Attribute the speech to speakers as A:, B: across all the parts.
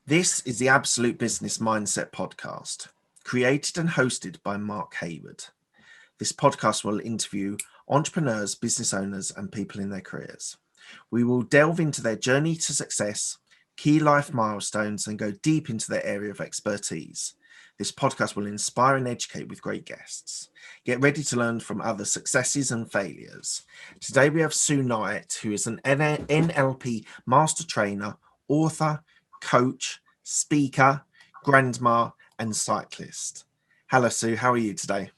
A: This is the Absolute Business Mindset podcast, created and hosted by Mark Hayward. This podcast will interview entrepreneurs, business owners, and people in their careers. We will delve into their journey to success, key life milestones, and go deep into their area of expertise. This podcast will inspire and educate with great guests. Get ready to learn from other successes and failures. Today we have Sue Knight, who is an NLP Master Trainer, author, coach, speaker, grandma, and cyclist. Hello, Sue. How are you today?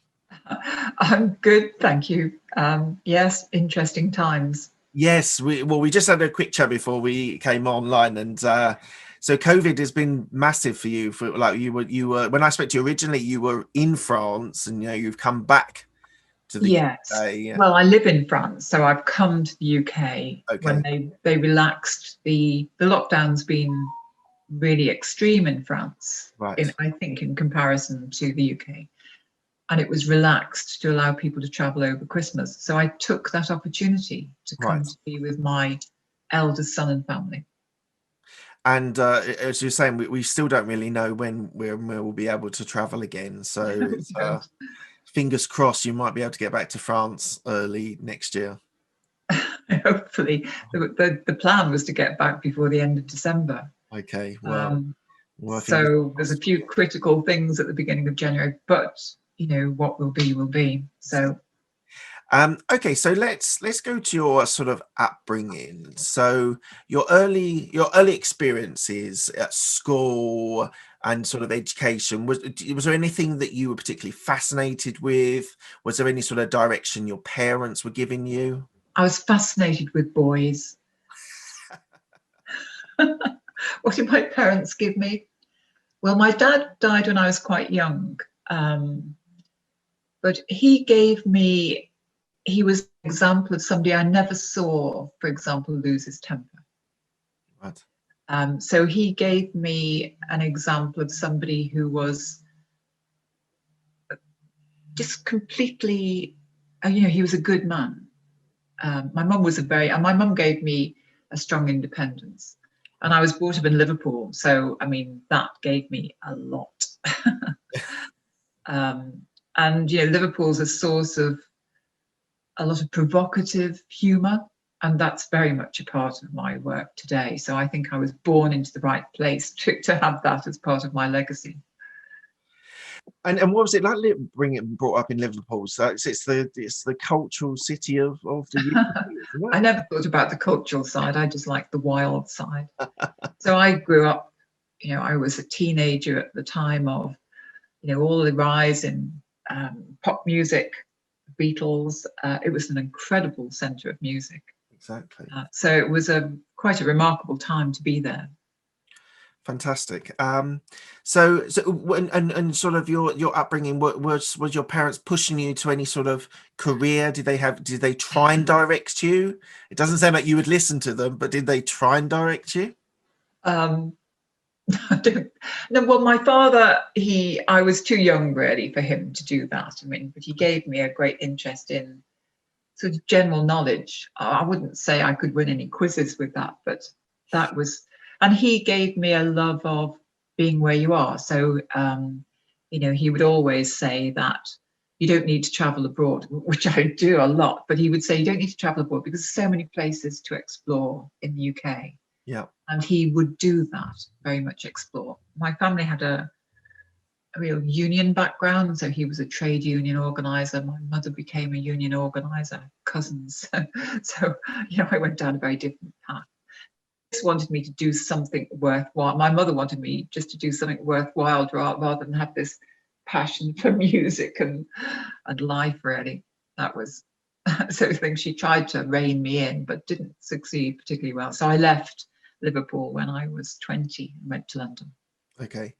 B: I'm good, thank you. Yes, interesting times.
A: Yes, we just had a quick chat before we came online, and so COVID has been massive for you. For like you were when I spoke to you originally, you were in France, and you've come back to the UK.
B: Well, I live in France, so I've come to the UK when
A: Okay.
B: they relaxed the lockdown's been really extreme in France.
A: Right.
B: I think in comparison to the UK. And it was relaxed to allow people to travel over Christmas. So I took that opportunity to come to be with my eldest son and family.
A: And as you're saying, we still don't really know when we'll be able to travel again. So fingers crossed you might be able to get back to France early next year.
B: Hopefully. The plan was to get back before the end of December.
A: Okay,
B: so there's a few critical things at the beginning of January, but what will be will be. So
A: okay, so let's go to your sort of upbringing. So your early experiences at school and sort of education, was there anything that you were particularly fascinated with? Was there any sort of direction your parents were giving you?
B: I was fascinated with boys. What did my parents give me? Well, my dad died when I was quite young. But he was an example of somebody I never saw, for example, lose his temper.
A: Right.
B: So he gave me an example of somebody who was just completely, he was a good man. My mum gave me a strong independence. And I was brought up in Liverpool. So, that gave me a lot. And Liverpool's a source of a lot of provocative humour, and that's very much a part of my work today. So I think I was born into the right place to have that as part of my legacy.
A: And what was it like brought up in Liverpool? So it's the cultural city of the UK.
B: I never thought about the cultural side. I just liked the wild side. So I grew up, I was a teenager at the time of, all the rise in pop music, Beatles. It was an incredible centre of music.
A: Exactly.
B: So it was quite a remarkable time to be there.
A: Fantastic. So and sort of your upbringing, was your parents pushing you to any sort of career? Did they try and direct you? It doesn't sound like you would listen to them, but did they try and direct you?
B: I don't know. Well, my father, I was too young really for him to do that. But he gave me a great interest in sort of general knowledge. I wouldn't say I could win any quizzes with that, but that was, and he gave me a love of being where you are. So, he would always say that you don't need to travel abroad, which I do a lot, but he would say you don't need to travel abroad because there's so many places to explore in the UK.
A: Yeah.
B: And he would do that, very much explore. My family had a real union background, so he was a trade union organizer. My mother became a union organizer, cousins. So, I went down a very different path. He just wanted me to do something worthwhile. My mother wanted me just to do something worthwhile rather than have this passion for music and life, really. That was so things she tried to rein me in, but didn't succeed particularly well. So I left Liverpool when I was 20 and went to London.
A: Okay.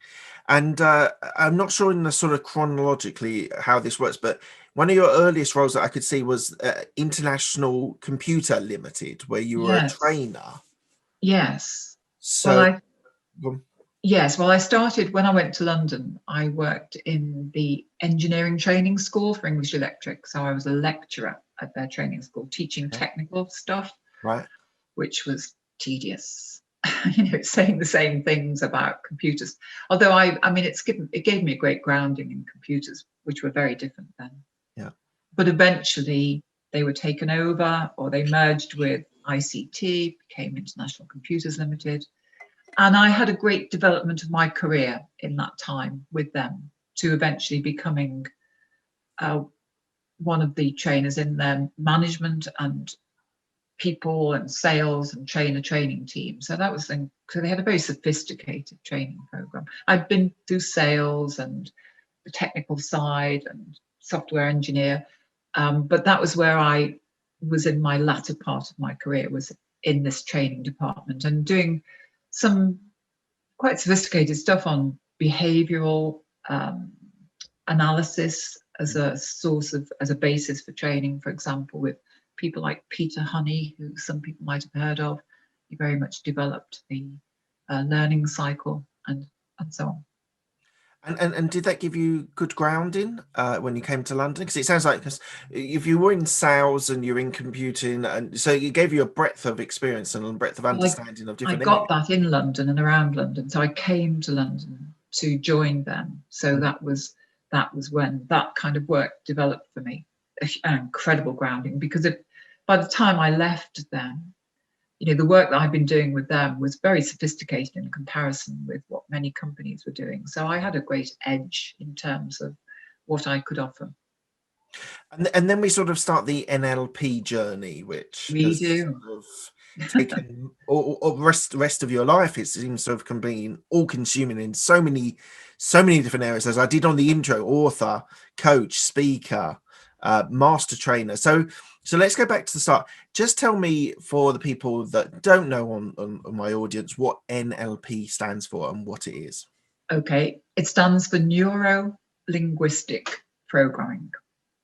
A: And I'm not sure in the sort of chronologically how this works, but one of your earliest roles that I could see was International Computer Limited, where you were a trainer.
B: Yes.
A: So
B: I started when I went to London. I worked in the engineering training school for English Electric. So I was a lecturer at their training school, teaching technical stuff,
A: right,
B: which was tedious. saying the same things about computers. Although I mean, it gave me a great grounding in computers, which were very different then.
A: Yeah.
B: But eventually they were taken over, or they merged with ICT, became International Computers Limited. And I had a great development of my career in that time with them, to eventually becoming one of the trainers in their management and people and sales and training team. So that was so they had a very sophisticated training program. I'd been through sales and the technical side and software engineer, but that was where I was in my latter part of my career, was in this training department and doing some quite sophisticated stuff on behavioral analysis as a source of, as a basis for training, for example, with people like Peter Honey, who some people might have heard of. He very much developed the learning cycle and so on.
A: And did that give you good grounding when you came to London? Because it sounds like, because if you were in sales and you're in computing, and so it gave you a breadth of experience and a breadth of understanding of
B: I
A: different
B: got
A: areas.
B: that in London and around London. So I came to London to join them. So that was when that kind of work developed for me, an incredible grounding, because by the time I left them, the work that I've been doing with them was very sophisticated in comparison with what many companies were doing. So I had a great edge in terms of what I could offer.
A: And then we sort of start the NLP journey, which
B: We
A: has
B: do.
A: sort of taken or rest of your life. It seems to have been all consuming in so many different areas, as I did on the intro: author, coach, speaker, master trainer. So let's go back to the start. Just tell me, for the people that don't know on my audience, what NLP stands for and what it is.
B: Okay, it stands for Neuro Linguistic Programming.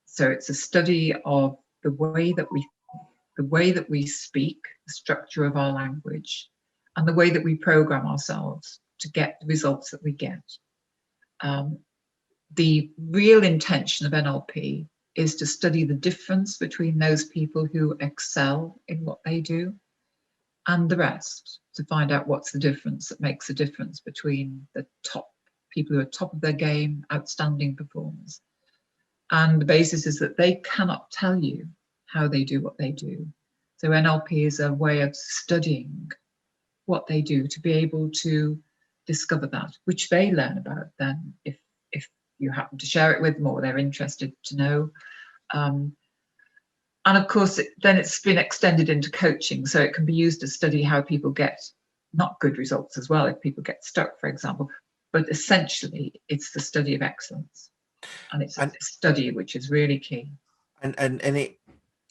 B: So it's a study of the way that we speak, the structure of our language, and the way that we program ourselves to get the results that we get. The real intention of NLP is to study the difference between those people who excel in what they do and the rest, to find out what's the difference that makes a difference between the top people who are top of their game, outstanding performers. And the basis is that they cannot tell you how they do what they do. So NLP is a way of studying what they do to be able to discover that, which they learn about then if you happen to share it with them or they're interested to know. And of course, then it's been extended into coaching, so it can be used to study how people get not good results as well, if people get stuck, for example. But essentially, it's the study of excellence, and it's a study which is really key.
A: And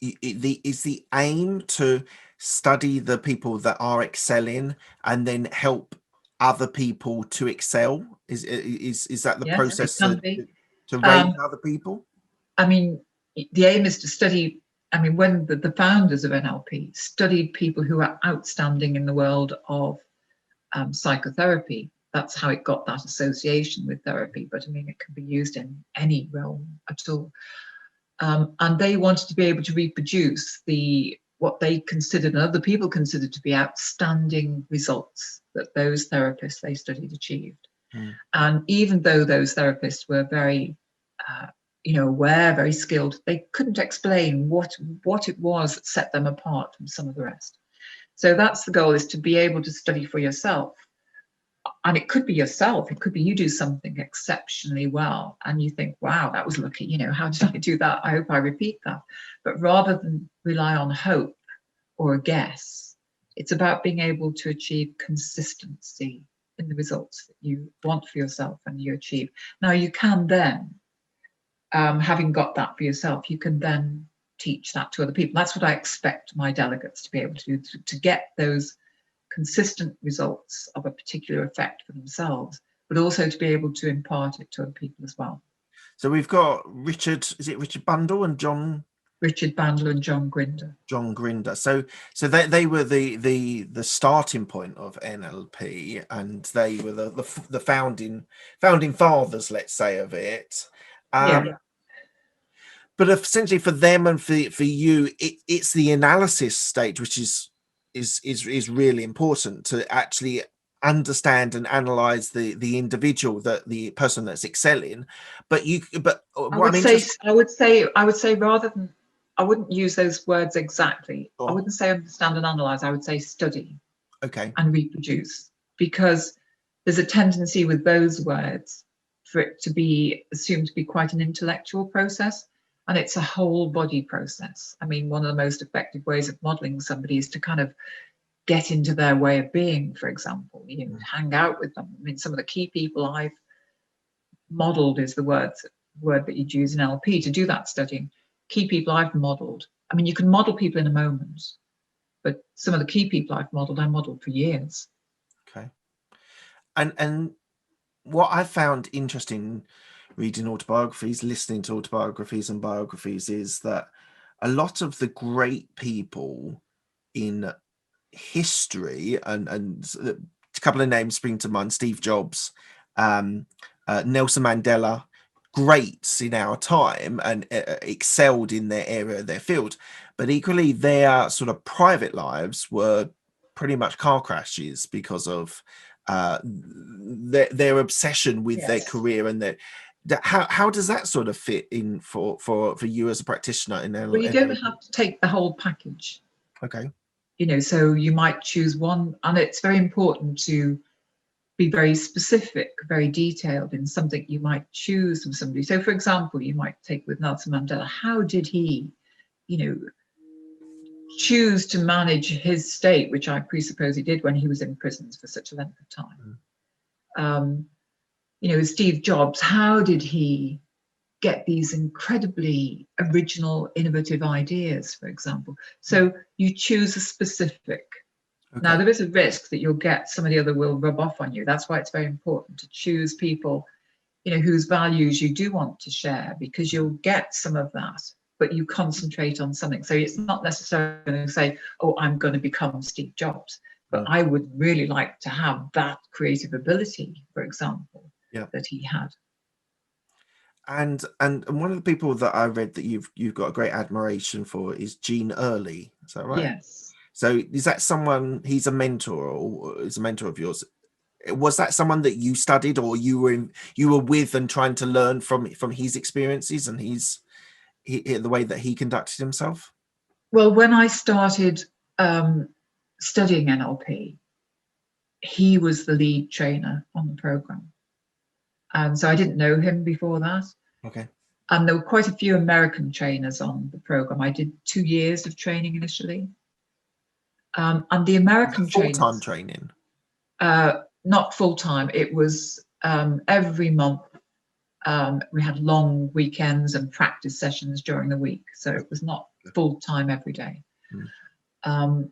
A: is the aim to study the people that are excelling and then help other people to excel? Is that the process to raise other people?
B: I mean, the aim is to study. I mean, when the founders of NLP studied people who are outstanding in the world of psychotherapy, that's how it got that association with therapy. But I mean, it can be used in any realm at all. And they wanted to be able to reproduce what they considered and other people considered to be outstanding results that those therapists they studied achieved. And even though those therapists were very aware, very skilled, they couldn't explain what it was that set them apart from some of the rest. So that's the goal, is to be able to study for yourself. And it could be yourself, it could be you do something exceptionally well and you think, wow, that was lucky, how did I do that? I hope I repeat that. But rather than rely on hope or a guess, it's about being able to achieve consistency in the results that you want for yourself and you achieve. Now you can then, having got that for yourself, you can then teach that to other people. That's what I expect my delegates to be able to do, to get those consistent results of a particular effect for themselves, but also to be able to impart it to other people as well.
A: So we've got Richard Bundle and John
B: Bandler and John Grinder.
A: John Grinder. So they were the starting point of NLP, and they were the founding fathers, let's say, of it. But essentially, for them and for you, it's the analysis stage, which is is really important to actually understand and analyze the individual, the person that's excelling. But
B: I
A: what
B: would
A: I'm
B: say,
A: interested.
B: rather than, I wouldn't use those words exactly. I
A: Oh,
B: wouldn't say understand and analyze. I would say study
A: okay.
B: and reproduce, because there's a tendency with those words for it to be assumed to be quite an intellectual process, and it's a whole body process. I mean, one of the most effective ways of modeling somebody is to kind of get into their way of being, for example, hang out with them. I mean, some of the key people I've modeled is the word that you'd use in NLP to do that studying. Key people I've modeled. I mean, you can model people in a moment, but some of the key people I've modeled, I modeled for years.
A: Okay. And what I found interesting reading autobiographies, listening to autobiographies and biographies, is that a lot of the great people in history, and a couple of names spring to mind: Steve Jobs, Nelson Mandela, greats in our time and excelled in their area, their field, but equally their sort of private lives were pretty much car crashes because of their obsession with their career and their. How does that sort of fit in for you as a practitioner in
B: Well, you don't
A: NLP?
B: have to take the whole package.
A: Okay.
B: So you might choose one, and it's very important to be very specific, very detailed in something you might choose from somebody. So, for example, you might take with Nelson Mandela, how did he, choose to manage his state, which I presuppose he did when he was in prisons for such a length of time. Steve Jobs, how did he get these incredibly original, innovative ideas, for example? So you choose a specific.
A: Okay.
B: Now, there is a risk that you'll get some of the other will rub off on you. That's why it's very important to choose people, whose values you do want to share, because you'll get some of that, but you concentrate on something. So it's not necessarily going to say, oh, I'm going to become Steve Jobs, but I would really like to have that creative ability, for example, that he had.
A: And one of the people that I read that you've got a great admiration for is Gene Early. Is that right?
B: Yes.
A: So is that someone? He's a mentor, or is a mentor of yours? Was that someone that you studied, or you were with and trying to learn from his experiences and the way that he conducted himself?
B: Well, when I started studying NLP, he was the lead trainer on the program. And so I didn't know him before that.
A: Okay.
B: And there were quite a few American trainers on the program. I did 2 years of training initially. And the American
A: full-time training?
B: Not full-time. It was every month. We had long weekends and practice sessions during the week. So it was not full-time every day. And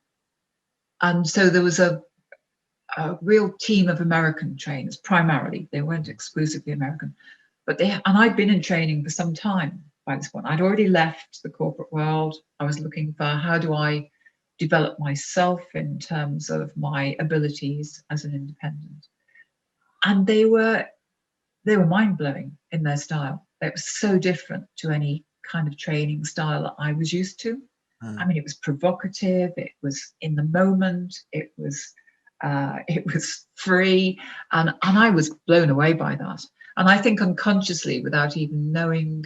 B: so there was a real team of American trainers, primarily. They weren't exclusively American. And I'd been in training for some time by this point. I'd already left the corporate world. I was looking for, how do I develop myself in terms of my abilities as an independent? And they were mind-blowing in their style. It was so different to any kind of training style that I was used to. I mean, it was provocative, it was in the moment, it was free, and I was blown away by that. And I think unconsciously, without even knowing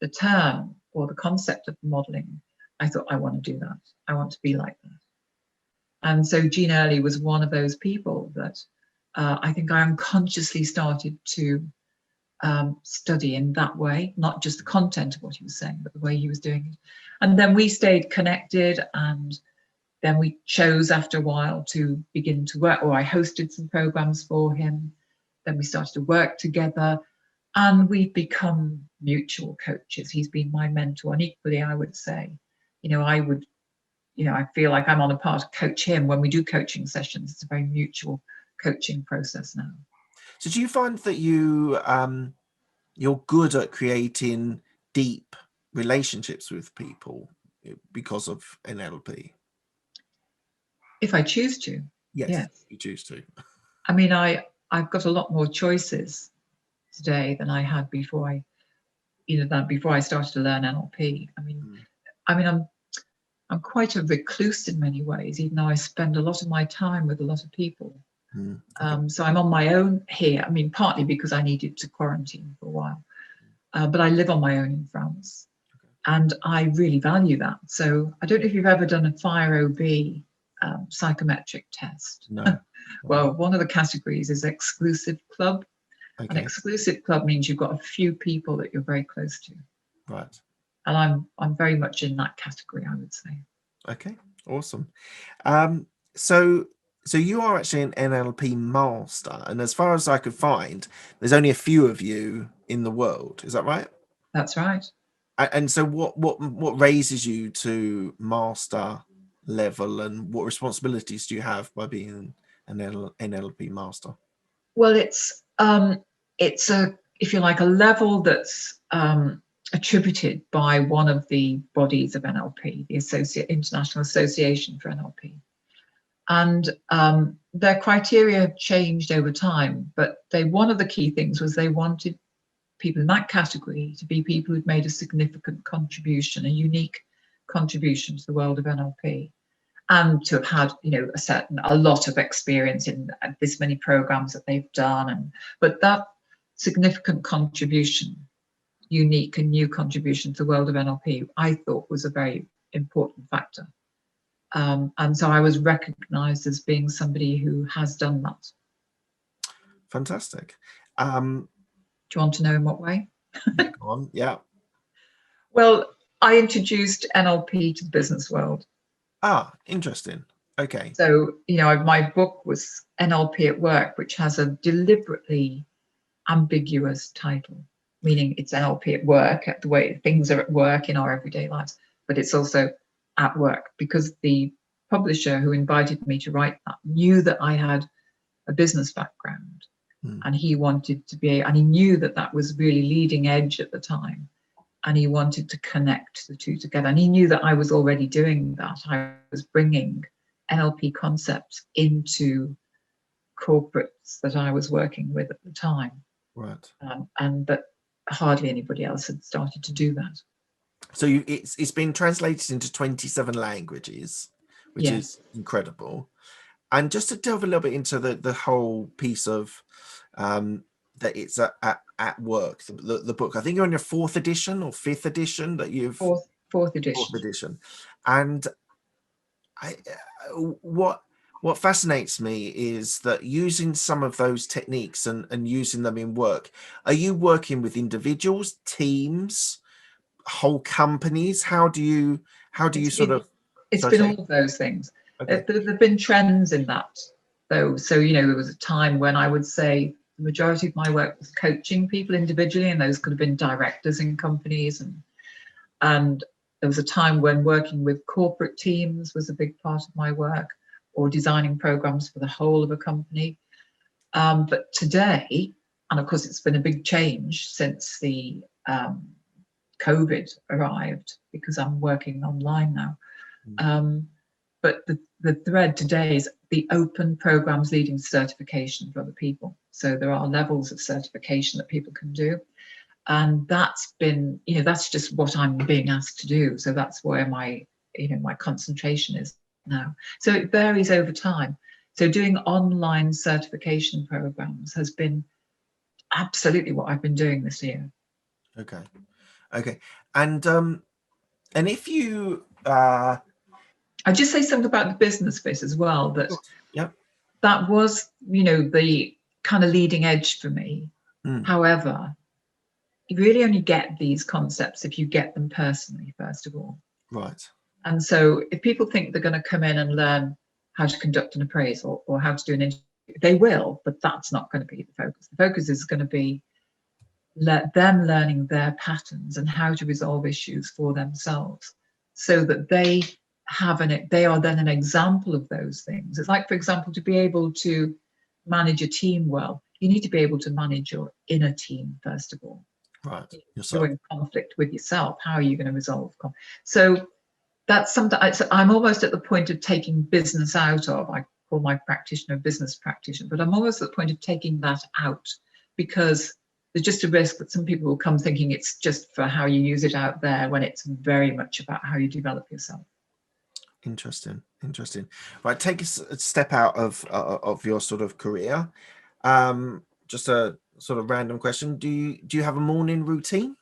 B: the term or the concept of modeling, I thought, I want to do that. I want to be like that. And so Gene Early was one of those people that I think I unconsciously started to study in that way, not just the content of what he was saying, but the way he was doing it. And then we stayed connected, and then we chose after a while to begin to work, or I hosted some programs for him. Then we started to work together, and we've become mutual coaches. He's been my mentor, and equally, I would say, I feel like I'm on a par to coach him. When we do coaching sessions, it's a very mutual coaching process now.
A: So do you find that you're good at creating deep relationships with people because of NLP?
B: If I choose to.
A: Yes. You choose to.
B: I mean, I've got a lot more choices today than I had before I started to learn NLP. I mean, I'm quite a recluse in many ways, even though I spend a lot of my time with a lot of people.
A: Okay.
B: So I'm on my own here. I mean, partly because I needed to quarantine for a while, but I live on my own in France, and I really value that. So I don't know if you've ever done a FIRE-OB psychometric test.
A: No.
B: Well, one of the categories is exclusive club. An
A: Okay.
B: exclusive club means you've got a few people that you're very close to,
A: Right.
B: and I'm very much in that category, I would say.
A: Okay. Awesome. Um, so so you are actually an NLP master, and as far as I could find, there's only a few of you in the world. Is that right?
B: That's right.
A: And so what raises you to master level, and what responsibilities do you have by being an NLP master?
B: Well, it's a, if you like, a level that's attributed by one of the bodies of NLP, the International Association for NLP. And their criteria have changed over time, but one of the key things was they wanted people in that category to be people who'd made a significant contribution, a unique contribution to the world of NLP, and to have had, a lot of experience in this many programs that they've done. But that significant contribution, unique and new contribution to the world of NLP, I thought was a very important factor. And so I was recognized as being somebody who has done that.
A: Fantastic.
B: Do you want to know in what way?
A: Go on. Yeah.
B: Well, I introduced NLP to the business world.
A: Ah, interesting. Okay.
B: So, my book was NLP at Work, which has a deliberately ambiguous title, meaning it's NLP at work, the way things are at work in our everyday lives, but it's also at work, because the publisher who invited me to write that knew that I had a business background, and he wanted to be, and he knew that that was really leading edge at the time, and he wanted to connect the two together, and he knew that I was already doing that. I was bringing NLP concepts into corporates that I was working with at the time.
A: Right.
B: And that hardly anybody else had started to do that.
A: So it's been translated into 27 languages, which is incredible. And just to delve a little bit into the whole piece of that it's at work, the book. I think you're on your fourth edition or fifth edition that you've
B: fourth edition.
A: Fourth edition. And what fascinates me is that using some of those techniques and using them in work, are you working with individuals, teams, whole companies? How do you sort of?
B: It's been all of those things.
A: Okay.
B: There've been trends in that, though. So there was a time when I would say the majority of my work was coaching people individually, and those could have been directors in companies, and there was a time when working with corporate teams was a big part of my work, or designing programs for the whole of a company. But today, and of course it's been a big change since the COVID arrived, because I'm working online now. But the thread today is the open programs leading to certification for other people. So there are levels of certification that people can do. And that's been, that's just what I'm being asked to do. So that's where my concentration is now. So it varies over time. So doing online certification programs has been absolutely what I've been doing this year.
A: Okay. And if you
B: I'd just say something about the business bit as well, that that was, the kind of leading edge for me. However, you really only get these concepts if you get them personally, first of all.
A: Right.
B: And so if people think they're going to come in and learn how to conduct an appraisal or how to do an interview, they will, but that's not going to be the focus. The focus is going to be them learning their patterns and how to resolve issues for themselves, so that they are then an example of those things. It's like, for example, to be able to manage a team well, you need to be able to manage your inner team, first of all.
A: Right.
B: You're in conflict with yourself. How are you going to resolve conflict? So that's something I'm almost at the point of taking business out of. I call my practitioner a business practitioner, but I'm almost at the point of taking that out, because there's just a risk that some people will come thinking it's just for how you use it out there, when it's very much about how you develop yourself.
A: Interesting. Right, take a step out of your sort of career. Just a sort of random question. Do you have a morning routine?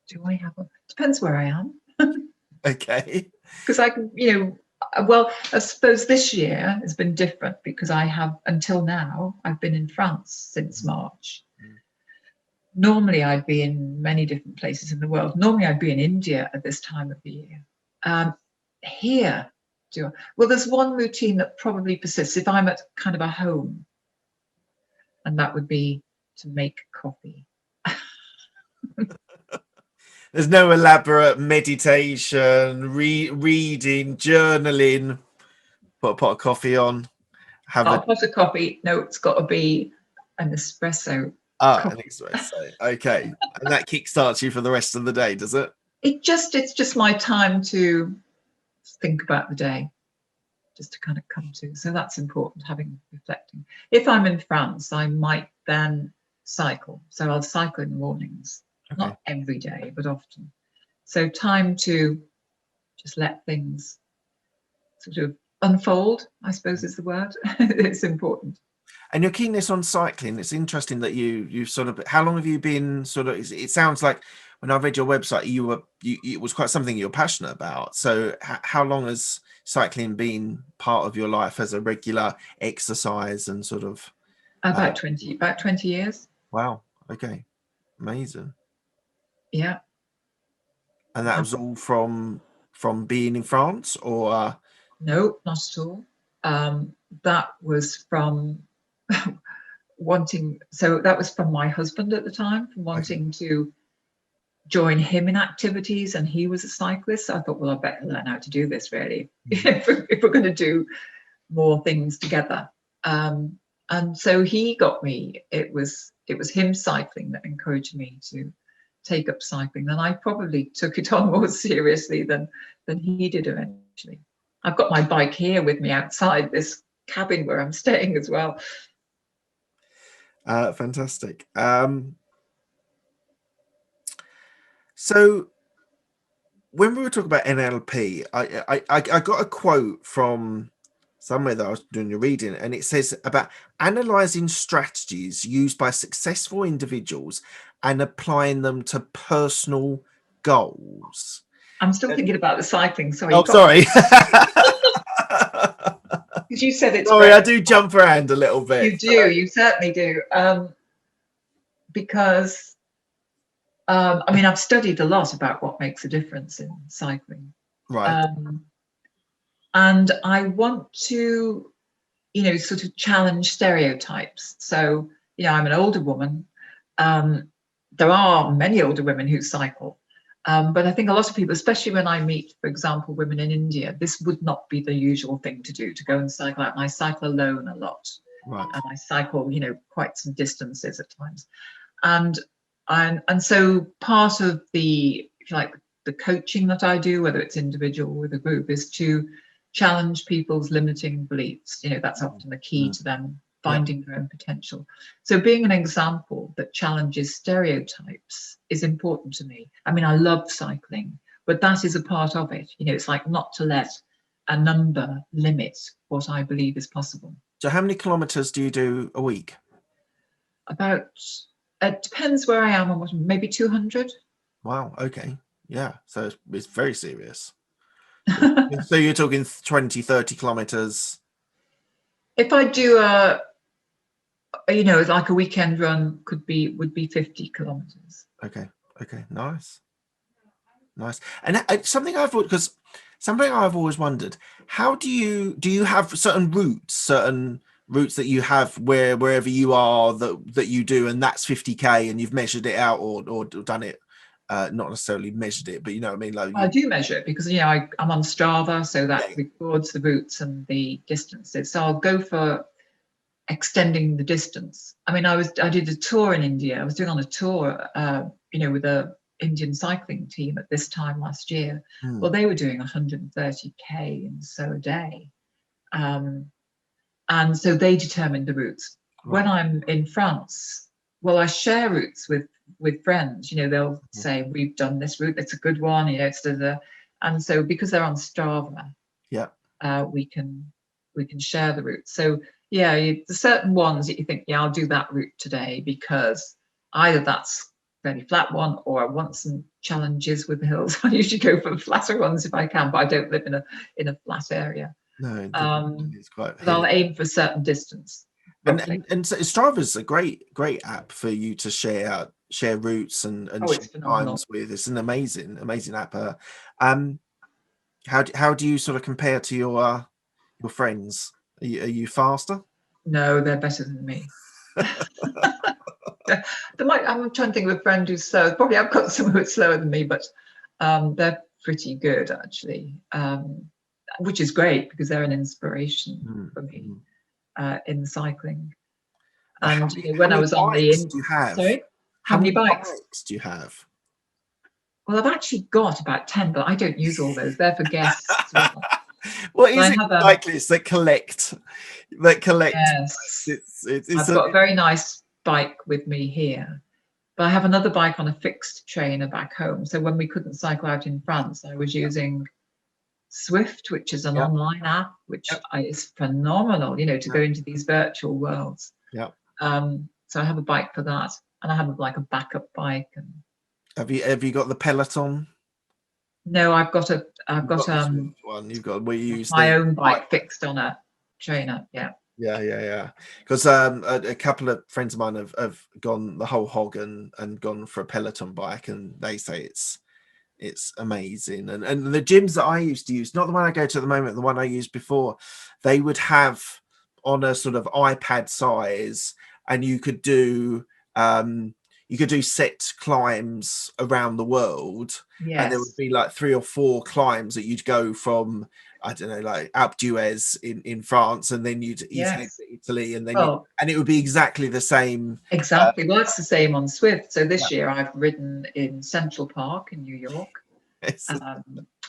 B: Do I have a? Depends where I am.
A: Okay.
B: Because I can, well, I suppose this year has been different because I have, until now, I've been in France since March. Normally, I'd be in many different places in the world. Normally, I'd be in India at this time of the year. Here, well, there's one routine that probably persists if I'm at kind of a home, and that would be to make coffee.
A: There's no elaborate meditation, reading, journaling. Put a pot of coffee on. Have
B: A pot of coffee. No, it's got to be an espresso.
A: an espresso. Okay, and that kickstarts you for the rest of the day, does it?
B: It's just my time to think about the day, just to kind of come to. So that's important, reflecting. If I'm in France, I might then cycle. So I'll cycle in the mornings,
A: Okay.
B: not every day, but often. So time to just let things sort of unfold, I suppose is the word. It's important.
A: And your keenness on cycling, it's interesting that you sort of, how long have you been sort of, it sounds like when I read your website, it was quite something you're passionate about. So how long has cycling been part of your life as a regular exercise and sort of?
B: About 20 years.
A: Wow. Okay. Amazing.
B: Yeah.
A: And that was all from being in France, or?
B: No, not at all. That was from that was from my husband at the time, from wanting to join him in activities, and he was a cyclist. So I thought, well, I better learn how to do this, really, if we're going to do more things together. And so he got me. It was him cycling that encouraged me to take up cycling. And I probably took it on more seriously than he did eventually. I've got my bike here with me outside this cabin where I'm staying as well.
A: Fantastic. So when we were talking about NLP, I got a quote from somewhere that I was doing your reading, and it says about analyzing strategies used by successful individuals and applying them to personal goals.
B: I'm still thinking about the cycling. Sorry.
A: Oh, sorry.
B: Because you said it's.
A: Sorry, I do jump around a little bit.
B: You do. You certainly do. Because I mean, I've studied a lot about what makes a difference in cycling.
A: Right.
B: And I want to, sort of challenge stereotypes. So, I'm an older woman. There are many older women who cycle. But I think a lot of people, especially when I meet, for example, women in India, this would not be the usual thing to do, to go and cycle out. And I cycle alone a lot.
A: Right.
B: And I cycle, quite some distances at times. And so part of the, if you like, the coaching that I do, whether it's individual or with a group, is to challenge people's limiting beliefs. That's often the key to them finding their own potential. So being an example that challenges stereotypes is important to me. I mean, I love cycling, but that is a part of it. It's like not to let a number limit what I believe is possible.
A: So how many kilometers do you do a week?
B: It depends where I am and maybe 200.
A: Wow. Okay. Yeah. So it's very serious. So you're talking 20, 30 kilometers.
B: If I do like a weekend run would be 50 kilometers.
A: Okay. Nice. And something I've always wondered, how do you have certain routes that you have wherever you are that you do, and that's 50k and you've measured it out or done it, not necessarily measured it, but you know what I mean? Like
B: I do measure it because I'm on Strava, so that records the routes and the distances. So I'll go for extending the distance. I mean, I did a tour in India. I was doing on a tour, with a Indian cycling team at this time last year. Well, they were doing 130k and so a day. And so they determined the routes. Right. When I'm in France, well, I share routes with friends. They'll say, we've done this route, it's a good one, it's And so because they're on Strava,
A: Yeah.
B: we can share the route. So yeah, there's certain ones that you think, yeah, I'll do that route today because either that's a very flat one, or I want some challenges with the hills. I usually go for flatter ones if I can, but I don't live in a flat area.
A: No, it's quite
B: But I'll
A: hilly.
B: aim for a certain distance.
A: And so Strava's a great app for you to share routes and
B: Oh, it's
A: share
B: phenomenal.
A: times with. It's an amazing app. How do you sort of compare to your friends? Are you faster?
B: No, they're better than me. I'm trying to think of a friend who's slow. Probably I've got someone who's slower than me, but they're pretty good actually, which is great because they're an inspiration for me in cycling. And when I was on the
A: do you have?
B: sorry,
A: How many
B: bikes?
A: bikes do you have?
B: Well, I've actually got about 10, but I don't use all those. They're for guests as well.
A: What is
B: I
A: it
B: have
A: cyclists that collect?
B: Yes,
A: It's
B: I've got a very nice bike with me here, but I have another bike on a fixed trainer back home. So when we couldn't cycle out in France, I was using Swift, which is an online app, which is phenomenal, to go into these virtual worlds.
A: Yeah.
B: So I have a bike for that, and I have like a backup bike. And
A: have you got the Peloton?
B: no, I've got
A: one. You've got we use
B: my own bike fixed on a trainer. Yeah.
A: Because a couple of friends of mine have gone the whole hog and gone for a Peloton bike, and they say it's amazing. And the gyms that I used to use, not the one I go to at the moment, the one I used before, they would have on a sort of iPad size, and you could do set climbs around the world.
B: Yes.
A: And there would be like 3 or 4 climbs that you'd go from, I don't know, like Alpe d'Huez in France, and then you'd head to Italy, and then and it would be exactly the same.
B: Exactly. Well, it's the same on Swift. So this year I've ridden in Central Park in New York.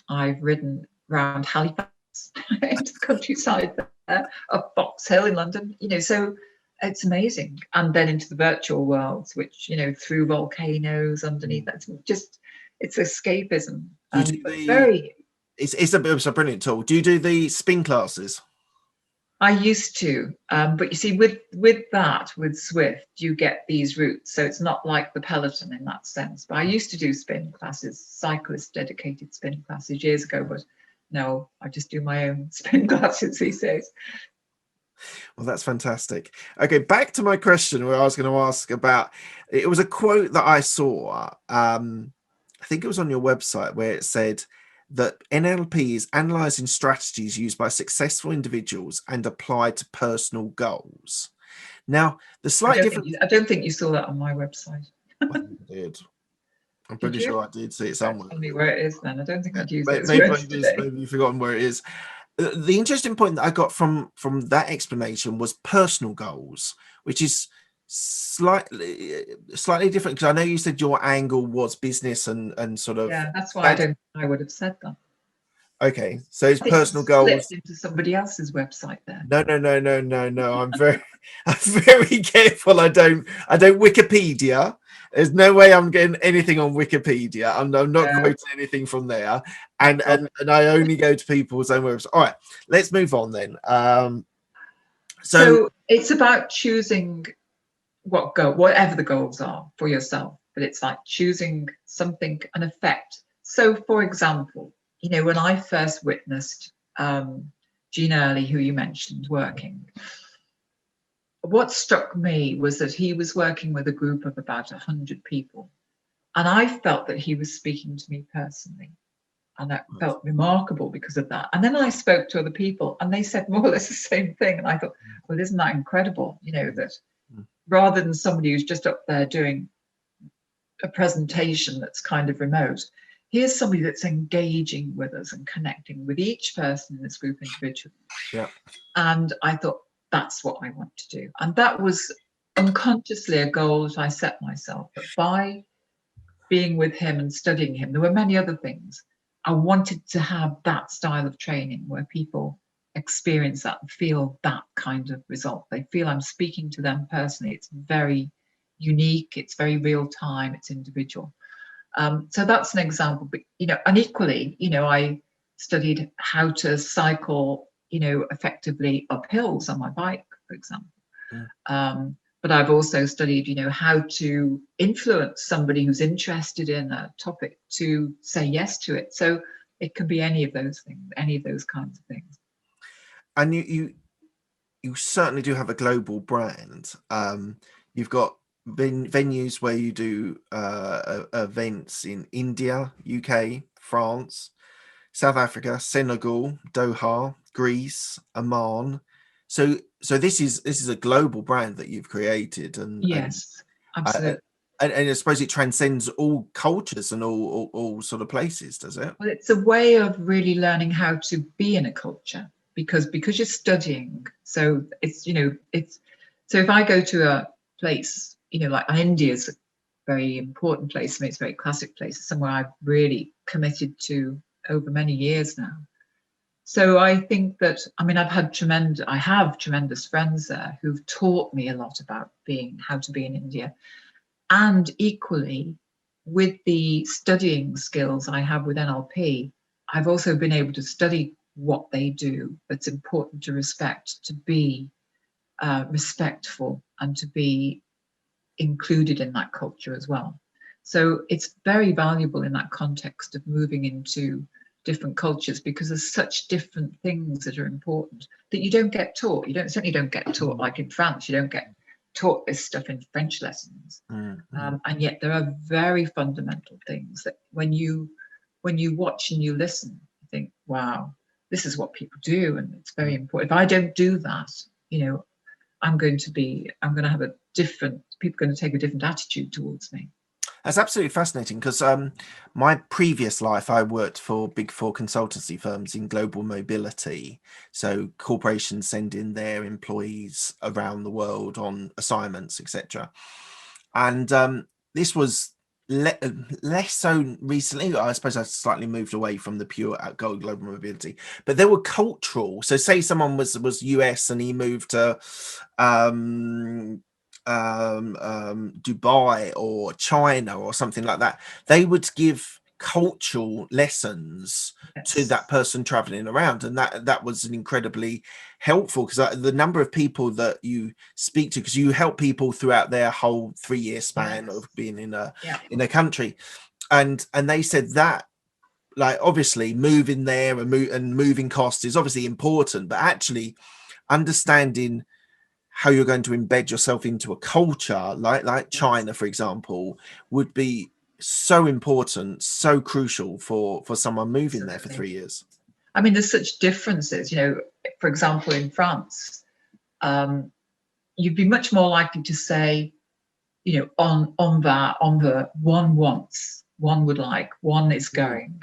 B: I've ridden around Halifax, into the countryside there, up Box Hill in London. So it's amazing. And then into the virtual worlds, which through volcanoes underneath. That's just it's escapism.
A: It's a brilliant tool. Do you do the spin classes?
B: I used to, but you see, with Swift, you get these routes, so it's not like the Peloton in that sense. But I used to do spin classes, cyclist dedicated spin classes years ago. But no, I just do my own spin classes these days.
A: Well, that's fantastic. Okay, back to my question where I was going to ask about. It was a quote that I saw. I think it was on your website where it said that NLP is analyzing strategies used by successful individuals and applied to personal goals. Now, the slight difference.
B: I don't think you saw that on my website.
A: I did. I'm pretty sure I did see it somewhere.
B: Tell me where it is then. I don't think I'd use it.
A: Maybe you've forgotten where it is. The interesting point that I got from that explanation was personal goals, which is slightly different, because I know you said your angle was business and sort of.
B: Yeah, that's why I would have said that.
A: Okay, so it's personal goals.
B: Slipped into somebody else's website there.
A: No. I'm very careful. I don't Wikipedia. There's no way I'm getting anything on Wikipedia. I'm not quoting anything from there, and I only go to people's own websites. All right, let's move on then.
B: So it's about choosing whatever the goals are for yourself, but it's like choosing something, an effect. So, for example, when I first witnessed Gene Early, who you mentioned, working, what struck me was that he was working with a group of about 100 people. And I felt that he was speaking to me personally. And that felt remarkable because of that. And then I spoke to other people and they said more or less the same thing. And I thought, well, isn't that incredible? That rather than somebody who's just up there doing a presentation that's kind of remote, here's somebody that's engaging with us and connecting with each person in this group individually.
A: Yeah.
B: And I thought, that's what I want to do. And that was unconsciously a goal that I set myself. But by being with him and studying him, there were many other things. I wanted to have that style of training where people experience that and feel that kind of result. They feel I'm speaking to them personally. It's very unique. It's very real time. It's individual. So that's an example. But and equally, I studied how to cycle, effectively up hills on my bike, for example. But I've also studied, how to influence somebody who's interested in a topic to say yes to it. So it can be any of those things, any of those kinds of things.
A: And you certainly do have a global brand. You've got venues where you do events in India, UK, France, South Africa, Senegal, Doha, Greece, Amman. So this is a global brand that you've created, and
B: Yes,
A: uh,
B: absolutely.
A: and I suppose it transcends all cultures and all sort of places, does it?
B: Well, it's a way of really learning how to be in a culture because you're studying. So it's so if I go to a place, like India is a very important place for me. It's a very classic place. It's somewhere I've really committed to over many years now. So I think that I have tremendous friends there who've taught me a lot about how to be in India, and equally with the studying skills I have with NLP, I've also been able to study what they do that's important to respect, to be respectful, and to be included in that culture as well. So it's very valuable in that context of moving into different cultures, because there's such different things that are important that you don't get taught. Certainly don't get taught, like in France, you don't get taught this stuff in French lessons. And yet there are very fundamental things that when you watch and you listen, you think, wow, this is what people do, and it's very important. If I don't do that, I'm going to have people are going to take a different attitude towards me.
A: That's absolutely fascinating, because my previous life, I worked for Big Four consultancy firms in global mobility. So corporations send in their employees around the world on assignments, etc. And this was less so recently. I suppose I slightly moved away from the pure global mobility, but there were cultural. So say someone was US and he moved to Dubai or China or something like that, they would give cultural lessons to that person traveling around, and that was an incredibly helpful, because the number of people that you speak to, because you help people throughout their whole 3-year span of being in a country, and they said that, like, obviously moving there and moving costs is obviously important, but actually understanding how you're going to embed yourself into a culture like China, for example, would be so important, so crucial for someone moving there for 3 years.
B: I mean, there's such differences. For example, in France, you'd be much more likely to say, on the one wants, one would like, one is going,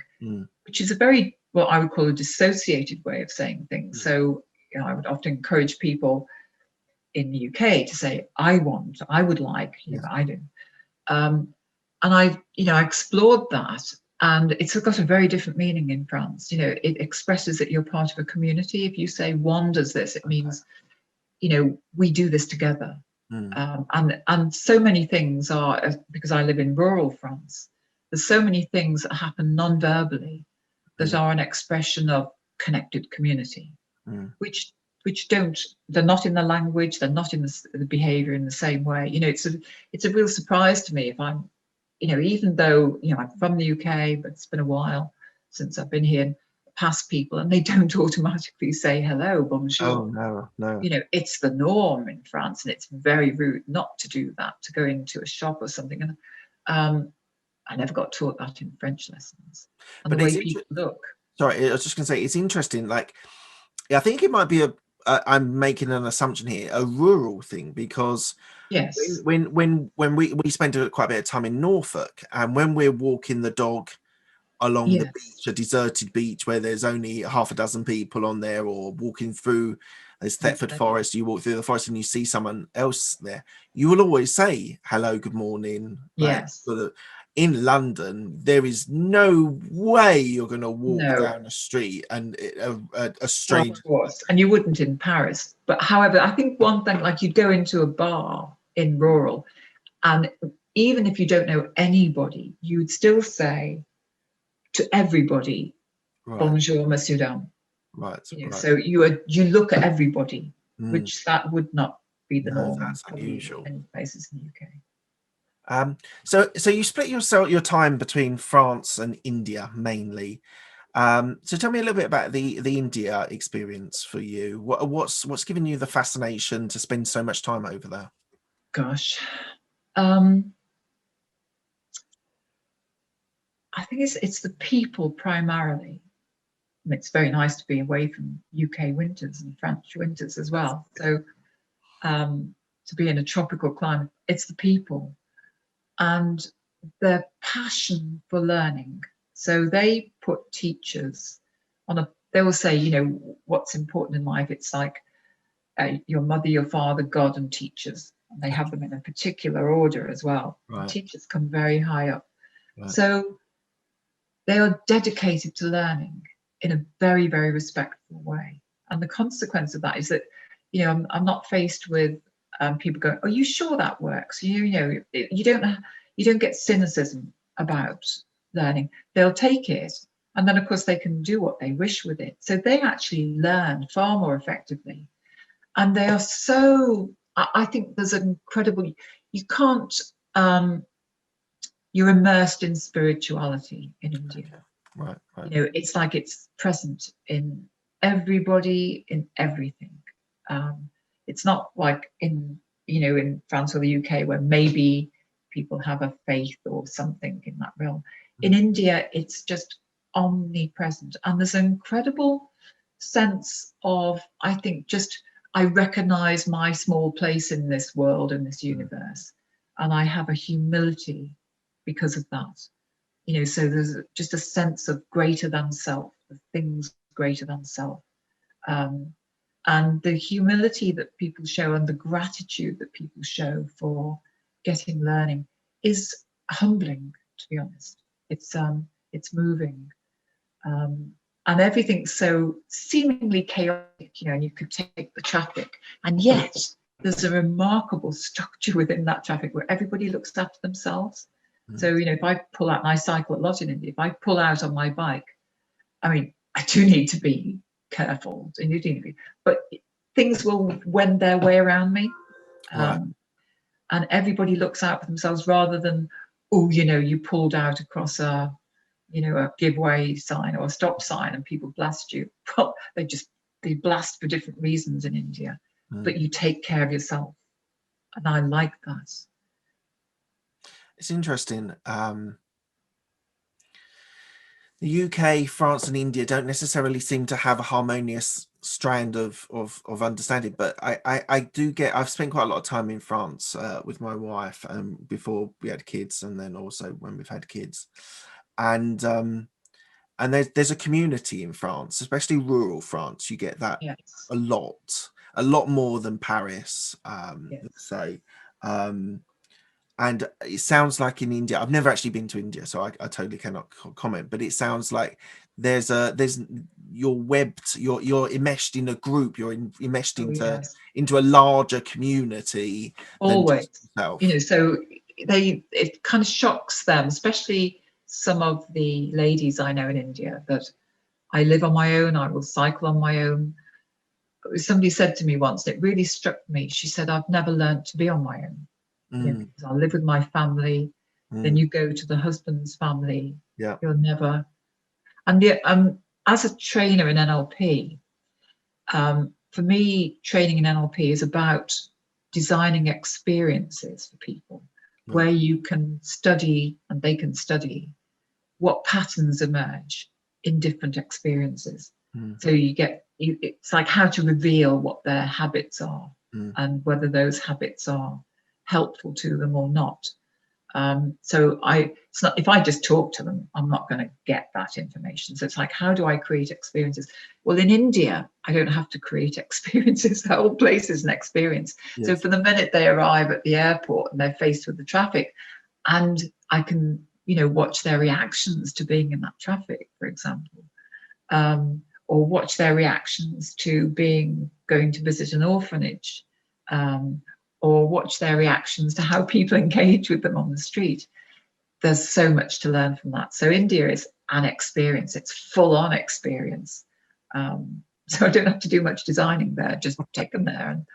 B: which is a very, what I would call a dissociated way of saying things. So, I would often encourage people in the UK to say, I want, I would like, I do. And I explored that, and it's got a very different meaning in France. It expresses that you're part of a community. If you say one does this, it means, we do this together. And so many things are, because I live in rural France, there's so many things that happen non-verbally that are an expression of connected community, which they're not in the language, they're not in the behavior in the same way. It's a real surprise to me if I'm, even though, I'm from the UK, but it's been a while since I've been here, past people, and they don't automatically say hello, bonjour.
A: Oh, no.
B: It's the norm in France, and it's very rude not to do that, to go into a shop or something. And I never got taught that in French lessons. And but the way people look.
A: Sorry, I was just going to say, it's interesting. Like, I think it might be I'm making an assumption here, a rural thing, because when we spend quite a bit of time in Norfolk, and when we're walking the dog along the beach, a deserted beach where there's only half a dozen people on there, or walking through this Thetford forest, you walk through the forest and you see someone else there, you will always say hello, good morning. In London, there is no way you're going to walk down a street and a stranger.
B: Of course, and you wouldn't in Paris. But however, I think one thing, like, you'd go into a bar in rural, and even if you don't know anybody, you would still say to everybody,
A: Right.
B: bonjour, monsieur, dame.
A: Right.
B: You know,
A: Right.
B: so you look at everybody,
A: Mm.
B: which that would not be the
A: No,
B: norm
A: that's
B: probably
A: unusual.
B: in places in the UK.
A: So you split your time between France and India mainly. So tell me a little bit about the India experience for you. What's given you the fascination to spend so much time over there?
B: Gosh, I think it's the people primarily. I mean, it's very nice to be away from UK winters and French winters as well. So to be in a tropical climate, it's the people and their passion for learning. So they put teachers on a. They will say, you know, what's important in life. It's like your mother, your father, God, and teachers. And they have them in a particular order as well.
A: Right.
B: Teachers come very high up.
A: Right.
B: So they are dedicated to learning in a very, very respectful way. And the consequence of that is that, you know, I'm not faced with people going, "Are you sure that works?" You know, you don't get cynicism about learning. They'll take it, and then of course they can do what they wish with it. So they actually learn far more effectively, and they are so. I think there's an incredible. You can't. You're immersed in spirituality in India.
A: Okay. Right. Right.
B: You know, it's like it's present in everybody, in everything. It's not like in, you know, in France or the UK where maybe people have a faith or something in that realm. In India, it's just omnipresent, and there's an incredible sense of, I think, just I recognize my small place in this world, in this universe, and I have a humility because of that. You know, so there's just a sense of greater than self, of things greater than self. And the humility that people show and the gratitude that people show for getting learning is humbling, to be honest. It's moving. And everything's so seemingly chaotic, you know, and you could take the traffic, and yet there's a remarkable structure within that traffic where everybody looks after themselves. So, you know, if I pull out, and I cycle a lot in India, if I pull out on my bike, I mean, I do need to be careful, but things will wend their way around me.
A: Right.
B: And everybody looks out for themselves rather than, oh, you know, you pulled out across a give way sign or a stop sign and people blast you. Well, they blast for different reasons in India, but you take care of yourself. And I like that.
A: It's interesting. The UK, France, and India don't necessarily seem to have a harmonious strand of understanding, but I do get. I've spent quite a lot of time in France with my wife before we had kids, and then also when we've had kids, and there's a community in France, especially rural France. You get that
B: Yes.
A: a lot more than Paris.
B: Yes.
A: Let's say. And it sounds like in India, I've never actually been to India, so I totally cannot comment, but it sounds like there's you're enmeshed in a group, you're enmeshed into a larger community than
B: Always.
A: just yourself.
B: You know, so it kind of shocks them, especially some of the ladies I know in India, that I live on my own, I will cycle on my own. Somebody said to me once, it really struck me. She said, "I've never learned to be on my own. You know, because I live with my family. Then you go to the husband's family.
A: Yeah.
B: You'll never." And yet, as a trainer in NLP, for me, training in NLP is about designing experiences for people where you can study and they can study what patterns emerge in different experiences. So it's like how to reveal what their habits are and whether those habits are helpful to them or not. So it's not, if I just talk to them, I'm not going to get that information. So it's like, how do I create experiences? Well, in India, I don't have to create experiences. The whole place is an experience.
A: Yes.
B: So for the minute they arrive at the airport and they're faced with the traffic, and I can, you know, watch their reactions to being in that traffic, for example, or watch their reactions to going to visit an orphanage, or watch their reactions to how people engage with them on the street. There's so much to learn from that. So India is an experience. It's full on experience. So I don't have to do much designing there. Just take them there and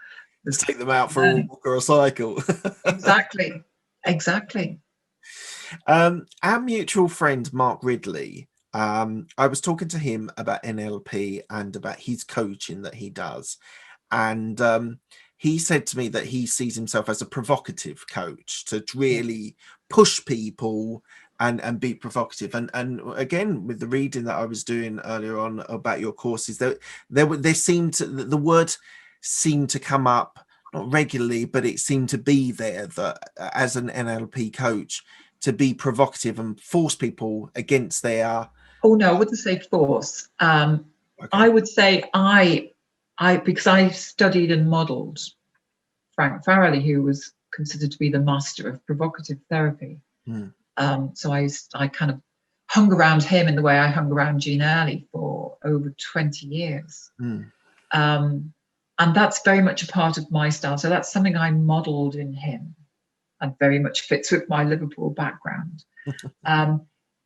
A: just take them out for a walk or a cycle.
B: Exactly.
A: Our mutual friend Mark Ridley, I was talking to him about NLP and about his coaching that he does, and he said to me that he sees himself as a provocative coach, to really push people and be provocative. And again, with the reading that I was doing earlier on about your courses, there seemed to, the word seemed to come up, not regularly, but it seemed to be there, that as an NLP coach, to be provocative and force people against their...
B: Oh no, I wouldn't say force. Okay. I would say I because I studied and modelled Frank Farrelly, who was considered to be the master of provocative therapy. So I kind of hung around him in the way I hung around Jean Early for over 20 years. And that's very much a part of my style. So that's something I modelled in him and very much fits with my Liverpool background.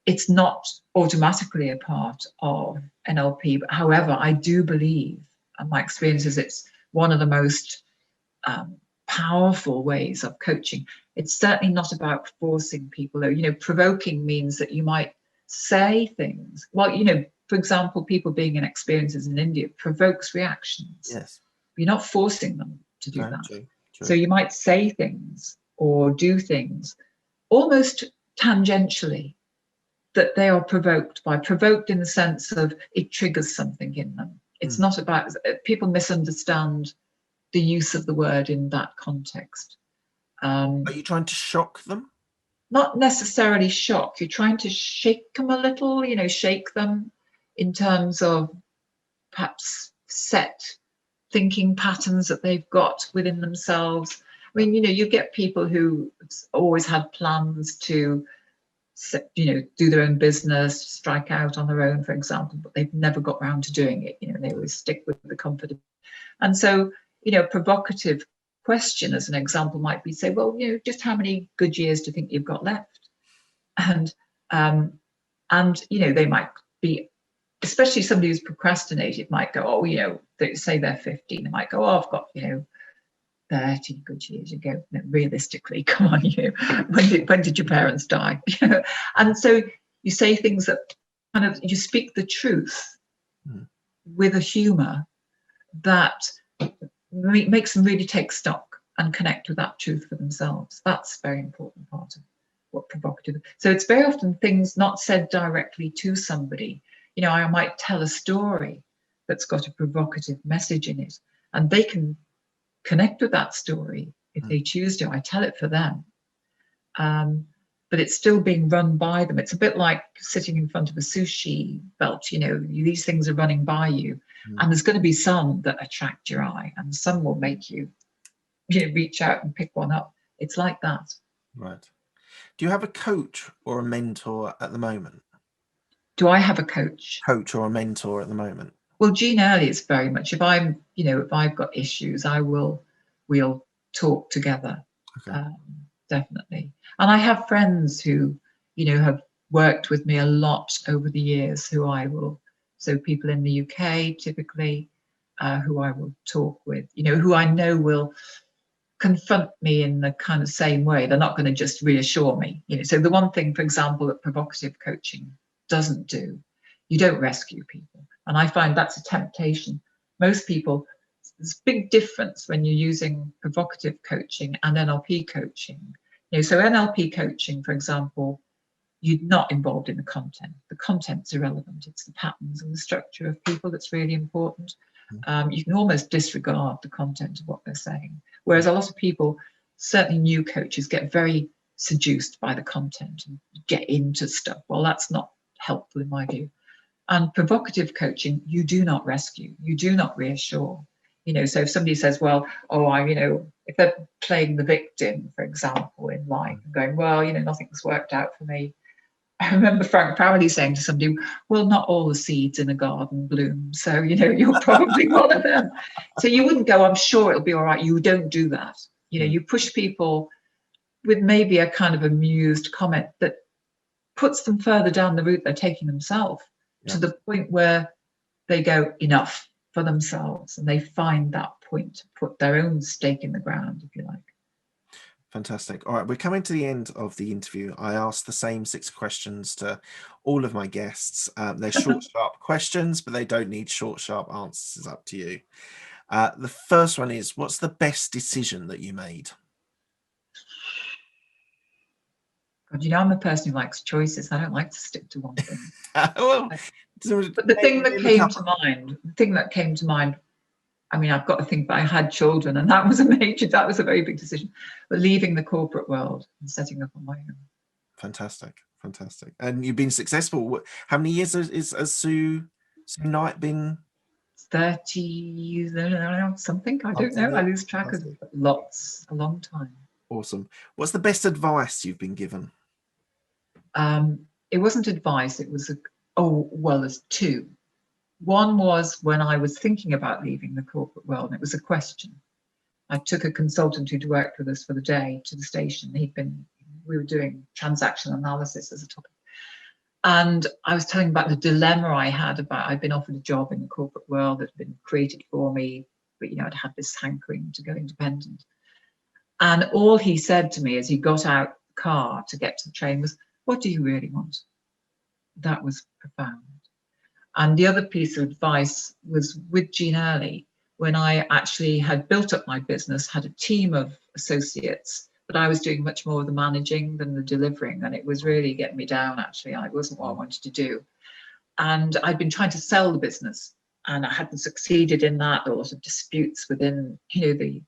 B: It's not automatically a part of NLP, but however, I do believe, and my experience is, it's one of the most powerful ways of coaching. It's certainly not about forcing people, though. Provoking means that you might say things. Well, for example, people being in experiences in India provokes reactions.
A: Yes.
B: You're not forcing them to do that.
A: True.
B: So you might say things or do things almost tangentially that they are provoked in the sense of it triggers something in them. It's not about, people misunderstand the use of the word in that context.
A: Are you trying to shock them?
B: Not necessarily shock. You're trying to shake them a little, shake them in terms of perhaps set thinking patterns that they've got within themselves. I mean, you get people who always had plans to, do their own business, strike out on their own, for example, but they've never got round to doing it. They always stick with the comfort of. And so, a provocative question, as an example, might be, say, well, just how many good years do you think you've got left? And they might be, especially somebody who's procrastinated, might go, oh, they say they're 15, they might go, oh, I've got, 30 good years ago. No, realistically, come on, when did your parents die? And so you say things that kind of, you speak the truth with a humour that makes them really take stock and connect with that truth for themselves. That's a very important part of what provocative. So it's very often things not said directly to somebody. I might tell a story that's got a provocative message in it, and they can connect with that story if they choose to. I tell it for them, but it's still being run by them. It's a bit like sitting in front of a sushi belt. These things are running by you, and there's going to be some that attract your eye, and some will make you, reach out and pick one up. It's like that.
A: Right. Do you have a coach or a mentor at the moment?
B: Do I have a coach
A: or a mentor at the moment?
B: Well, Jean Early is very much, if I've got issues, we'll talk together. Okay. Definitely. And I have friends who, have worked with me a lot over the years, so people in the UK typically, who I will talk with, who I know will confront me in the kind of same way. They're not going to just reassure me. So the one thing, for example, that provocative coaching doesn't do, you don't rescue people. And I find that's a temptation. Most people, there's a big difference when you're using provocative coaching and NLP coaching. So NLP coaching, for example, you're not involved in the content. The content's irrelevant. It's the patterns and the structure of people that's really important. You can almost disregard the content of what they're saying. Whereas a lot of people, certainly new coaches, get very seduced by the content and get into stuff. Well, that's not helpful in my view. And provocative coaching, you do not rescue, you do not reassure. So if somebody says, well, if they're playing the victim, for example, in life, and going, well, nothing's worked out for me. I remember Frank Farrelly saying to somebody, well, not all the seeds in a garden bloom. So, you're probably one of them. So you wouldn't go, I'm sure it'll be all right. You don't do that. You know, you push people with maybe a kind of amused comment that puts them further down the route they're taking themselves, to the point where they go enough for themselves, and they find that point to put their own stake in the ground, if you like.
A: Fantastic. All right, we're coming to the end of the interview. I asked the same 6 questions to all of my guests. They're short, sharp questions, but they don't need short, sharp answers. It's up to you. The first one is, what's the best decision that you made?
B: God, you know, I'm a person who likes choices. I don't like to stick to one thing.
A: Well,
B: but the thing that came to mind, I mean, I've got to think that I had children, and that was a very big decision. But leaving the corporate world and setting up on my own.
A: Fantastic. And you've been successful. How many years has Sue Knight been?
B: 30 years, something. I don't know. I lose track of lots. A long time.
A: Awesome. What's the best advice you've been given?
B: It wasn't advice. It was there's 2. One was when I was thinking about leaving the corporate world, and it was a question. I took a consultant who'd worked with us for the day to the station. We were doing transaction analysis as a topic. And I was telling him about the dilemma I had about, I'd been offered a job in the corporate world that had been created for me, but, you know, I'd had this hankering to go independent. And all he said to me as he got out the car to get to the train was, "What do you really want?" That was profound. And the other piece of advice was with Jean Early, when I actually had built up my business, had a team of associates, but I was doing much more of the managing than the delivering. And it was really getting me down, actually. It wasn't what I wanted to do. And I'd been trying to sell the business, and I hadn't succeeded in that. There were a lot of disputes within, you know,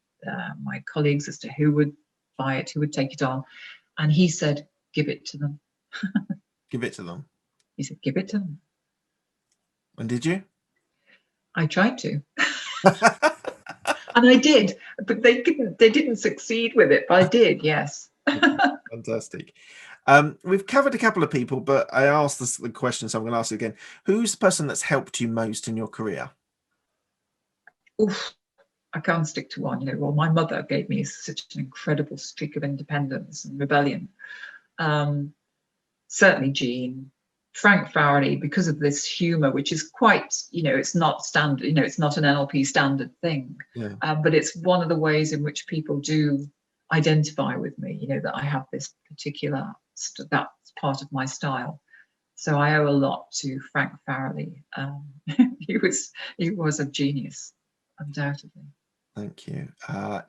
B: my colleagues as to who would buy it, who would take it on. And he said, "Give it to them."
A: Give it to them.
B: He said, "Give it to them."
A: And did you?
B: I tried to. And I did, but they didn't succeed with it, but I did, yes.
A: Fantastic. We've covered a couple of people, but I asked the question, so I'm going to ask you again. Who's the person that's helped you most in your career?
B: Oof, I can't stick to one. You know, well, my mother gave me such an incredible streak of independence and rebellion. Certainly Jean. Frank Farrelly, because of this humor, which is quite, you know, it's not standard, you know, it's not an NLP standard thing, but it's one of the ways in which people do identify with me, you know, that I have this particular, that's part of my style. So I owe a lot to Frank Farrelly. He was a genius, undoubtedly.
A: Thank you.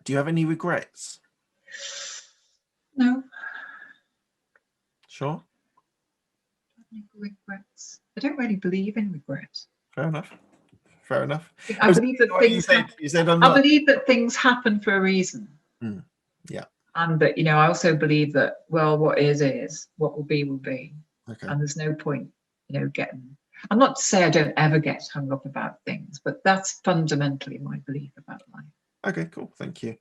A: Do you have any regrets?
B: No.
A: Sure.
B: Regrets. I don't really believe in regret.
A: Fair enough.
B: I believe that things I believe that things happen for a reason.
A: Yeah.
B: And that, you know, I also believe that, well, what is, what will be, will be.
A: Okay.
B: And there's no point, you know, I'm not to say I don't ever get hung up about things, but that's fundamentally my belief about life.
A: Okay, cool. Thank you.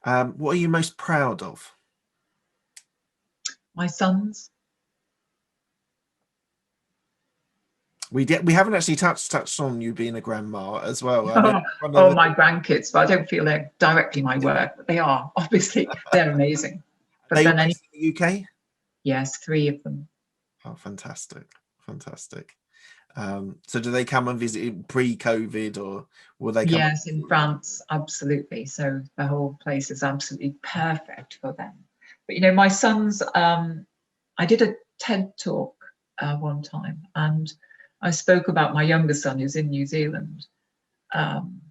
A: What are you most proud of?
B: My sons.
A: We haven't actually touched on you being a grandma as well.
B: My grandkids, but I don't feel they're directly my work, but they are. Obviously, they're amazing. But
A: they based in the UK?
B: Yes, 3 of them.
A: Oh, fantastic. So do they come and visit pre-COVID, or will they come?
B: Yes, in France, absolutely. So the whole place is absolutely perfect for them. But, you know, my sons, I did a TED talk one time, and I spoke about my younger son who's in New Zealand. And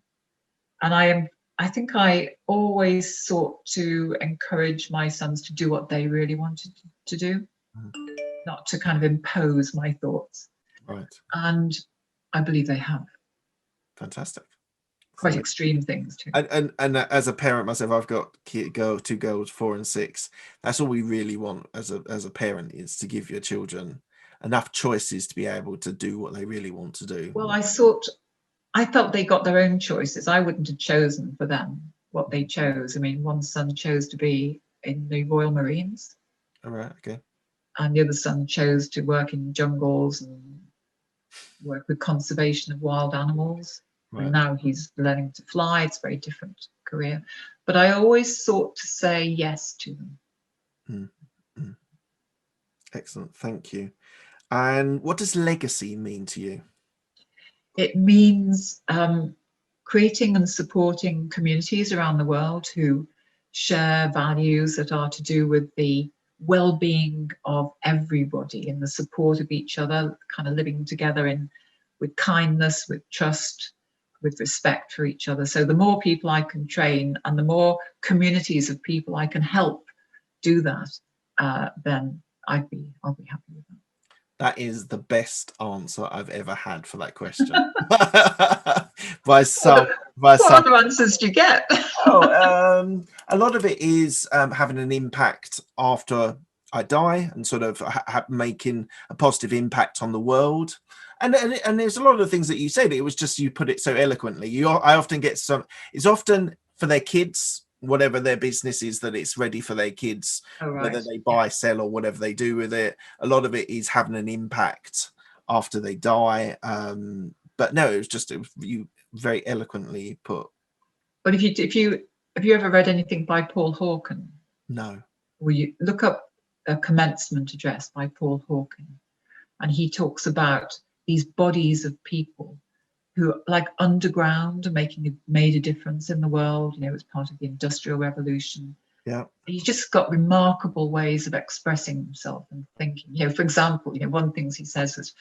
B: I think I always sought to encourage my sons to do what they really wanted to do, not to kind of impose my thoughts.
A: Right.
B: And I believe they have.
A: Fantastic.
B: Quite extreme things too.
A: And as a parent myself, I've got 2 girls, 4 and 6. That's all we really want as a parent, is to give your children enough choices to be able to do what they really want to do.
B: Well, I felt they got their own choices. I wouldn't have chosen for them what they chose. I mean, one son chose to be in the Royal Marines.
A: All right, okay.
B: And the other son chose to work in jungles and work with conservation of wild animals. And now he's learning to fly. It's a very different career. But I always sought to say yes to them.
A: Excellent. Thank you. And what does legacy mean to you?
B: It means creating and supporting communities around the world who share values that are to do with the well-being of everybody and the support of each other, kind of living together with kindness, with trust, with respect for each other. So the more people I can train and the more communities of people I can help do that, then I'll be happy with that.
A: That is the best answer I've ever had for that question. What
B: other answers do you get?
A: A lot of it is having an impact after I die and sort of making a positive impact on the world. And there's a lot of things that you said. It was just, you put it so eloquently. I often get it's often for their kids, whatever their business is, that it's ready for their kids, whether they buy, sell, or whatever they do with it. A lot of it is having an impact after they die. But no, it was you very eloquently put.
B: But have you ever read anything by Paul Hawken?
A: No.
B: Will you look up a commencement address by Paul Hawken? And he talks about these bodies of people who, like underground, made a difference in the world, as part of the Industrial Revolution.
A: Yeah.
B: He's just got remarkable ways of expressing himself and thinking. For example, one of the things he says was,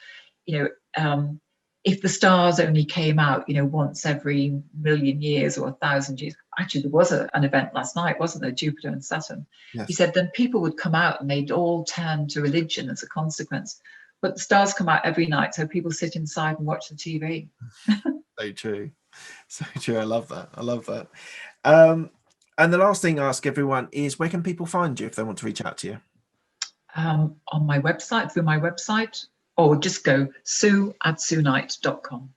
B: if the stars only came out, once every million years or 1,000 years. Actually, there was an event last night, wasn't there? Jupiter and Saturn. Yes. He said then people would come out and they'd all turn to religion as a consequence. But the stars come out every night, so people sit inside and watch the TV.
A: So true. So true. I love that. And the last thing I ask everyone is, where can people find you if they want to reach out to you?
B: On my website, through my website, or just go sue@sueknight.com.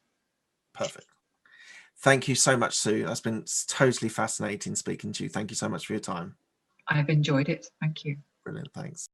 A: Perfect. Thank you so much, Sue. That's been totally fascinating speaking to you. Thank you so much for your time.
B: I've enjoyed it. Thank you.
A: Brilliant. Thanks.